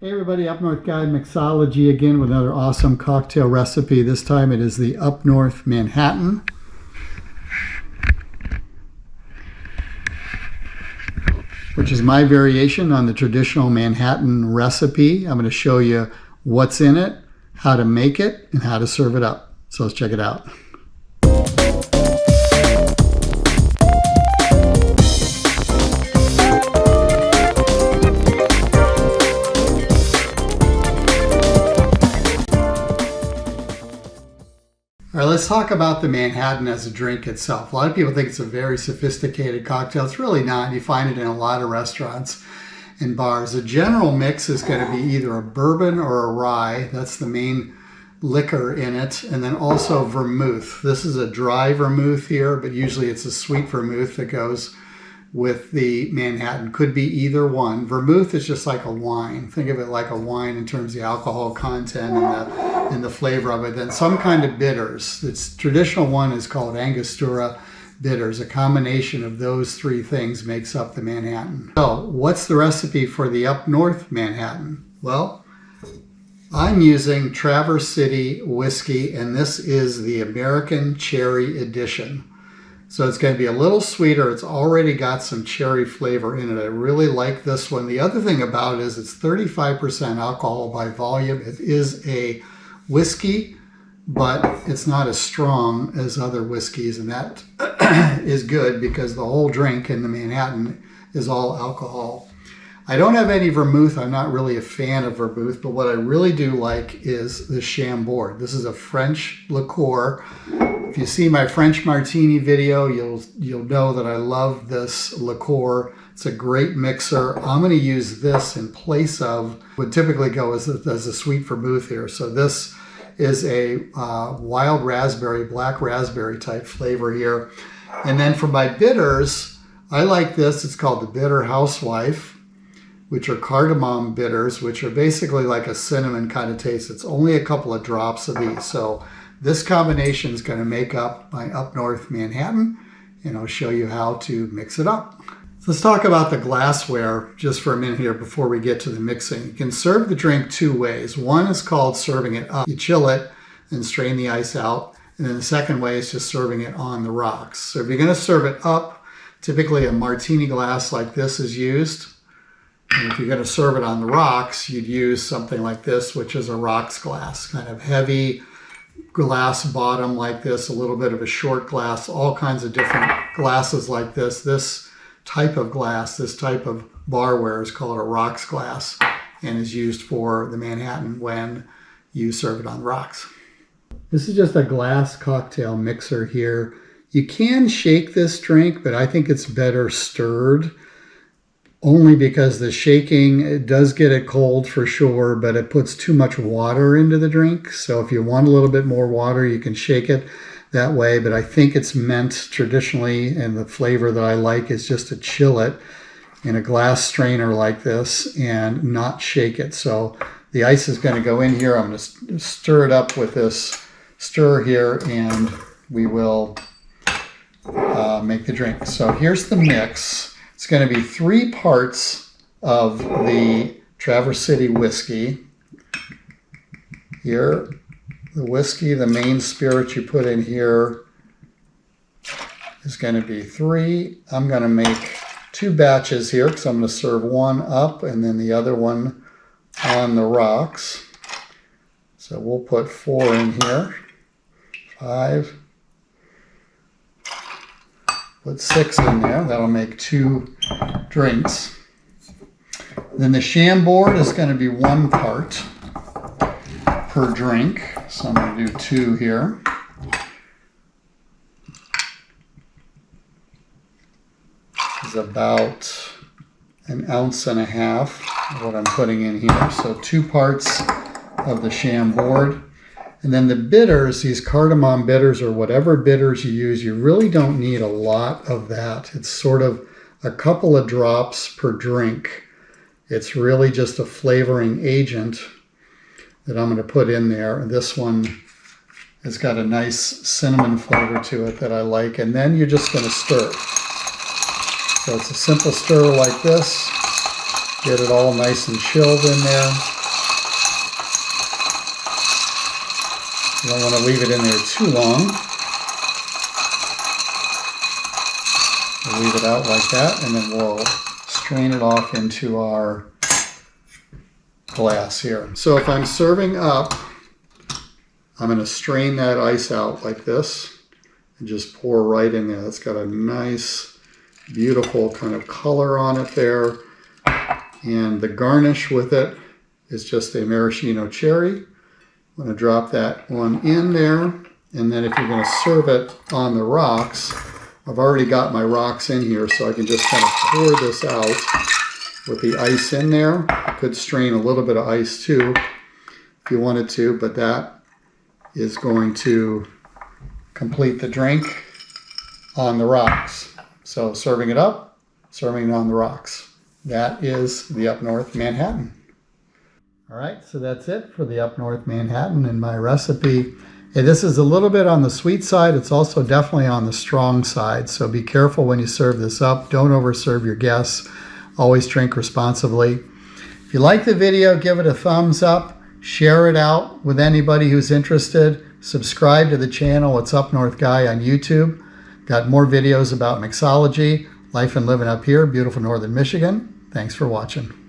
Hey everybody, Up North Guy Mixology again with another awesome cocktail recipe. This time it is the Up North Manhattan. Which is my variation on the traditional Manhattan recipe. I'm going to show you what's in it, how to make it, and how to serve it up. So let's check it out. All right, let's talk about the Manhattan as a drink itself. A lot of people think it's a very sophisticated cocktail. It's really not. You find it in a lot of restaurants and bars. The general mix is going to be either a bourbon or a rye. That's the main liquor in it. And then also vermouth. This is a dry vermouth here, but usually it's a sweet vermouth that goes with the Manhattan. Could be either one. Vermouth is just like a wine. Think of it like a wine in terms of the alcohol content and the flavor of it. Then some kind of bitters. Its traditional one is called Angostura bitters. A combination of those three things makes up the Manhattan. So what's the recipe for the Up North Manhattan? Well, I'm using Traverse City whiskey, and this is the American Cherry Edition. So it's going to be a little sweeter. It's already got some cherry flavor in it. I really like this one. The other thing about it is it's 35% alcohol by volume. It is a whiskey, but it's not as strong as other whiskeys, and that is good because the whole drink in the Manhattan is all alcohol. I don't have any vermouth. I'm not really a fan of vermouth, but what I really do like is the Chambord. This is a French liqueur. If you see my French martini video, you'll know that I love this liqueur. It's a great mixer. I'm going to use this in place of what typically go as a sweet vermouth here. So this is a wild raspberry, black raspberry type flavor here. And then for my bitters, I like this. It's called the Bitter Housewife, which are cardamom bitters, which are basically like a cinnamon kind of taste. It's only a couple of drops of these. So this combination is going to make up my Up North Manhattan, and I'll show you how to mix it up. So let's talk about the glassware just for a minute here before we get to the mixing. You can serve the drink two ways. One is called serving it up. You chill it and strain the ice out. And then the second way is just serving it on the rocks. So if you're going to serve it up, typically a martini glass like this is used. And if you're going to serve it on the rocks, you'd use something like this, which is a rocks glass, kind of heavy glass bottom like this, a little bit of a short glass, all kinds of different glasses like this. This type of glass, this type of barware is called a rocks glass and is used for the Manhattan when you serve it on rocks. This is just a glass cocktail mixer here. You can shake this drink, but I think it's better stirred. Only because the shaking, it does get it cold for sure, but it puts too much water into the drink. So if you want a little bit more water, you can shake it that way. But I think it's meant traditionally, and the flavor that I like is just to chill it in a glass strainer like this and not shake it. So the ice is going to go in here. I'm going to stir it up with this stir here, and we will make the drink. So here's the mix. It's going to be 3 parts of the Traverse City whiskey. Here, the whiskey, the main spirit you put in here is going to be 3. I'm going to make 2 batches here because I'm going to serve one up and then the other one on the rocks. So we'll put 4 in here, 5. Put 6 in there. That'll make 2 drinks. Then the Chambord is going to be 1 part per drink. So I'm going to do 2 here. It's about 1.5 ounces of what I'm putting in here. So 2 parts of the Chambord. And then the bitters, these cardamom bitters or whatever bitters you use, you really don't need a lot of that. It's sort of a couple of drops per drink. It's really just a flavoring agent that I'm going to put in there. This one has got a nice cinnamon flavor to it that I like. And then you're just going to stir. So it's a simple stir like this. Get it all nice and chilled in there. You don't want to leave it in there too long. We'll leave it out like that, and then we'll strain it off into our glass here. So if I'm serving up, I'm going to strain that ice out like this and just pour right in there. That's got a nice, beautiful kind of color on it there. And the garnish with it is just a maraschino cherry. I'm going to drop that one in there. And then if you're going to serve it on the rocks, I've already got my rocks in here, so I can just kind of pour this out with the ice in there. I could strain a little bit of ice too if you wanted to, but that is going to complete the drink on the rocks. So serving it up, serving it on the rocks. That is the Up North Manhattan. All right, so that's it for the Up North Manhattan and my recipe. Hey, this is a little bit on the sweet side. It's also definitely on the strong side. So be careful when you serve this up. Don't overserve your guests. Always drink responsibly. If you like the video, give it a thumbs up. Share it out with anybody who's interested. Subscribe to the channel. It's Up North Guy on YouTube. Got more videos about mixology, life and living up here, beautiful northern Michigan. Thanks for watching.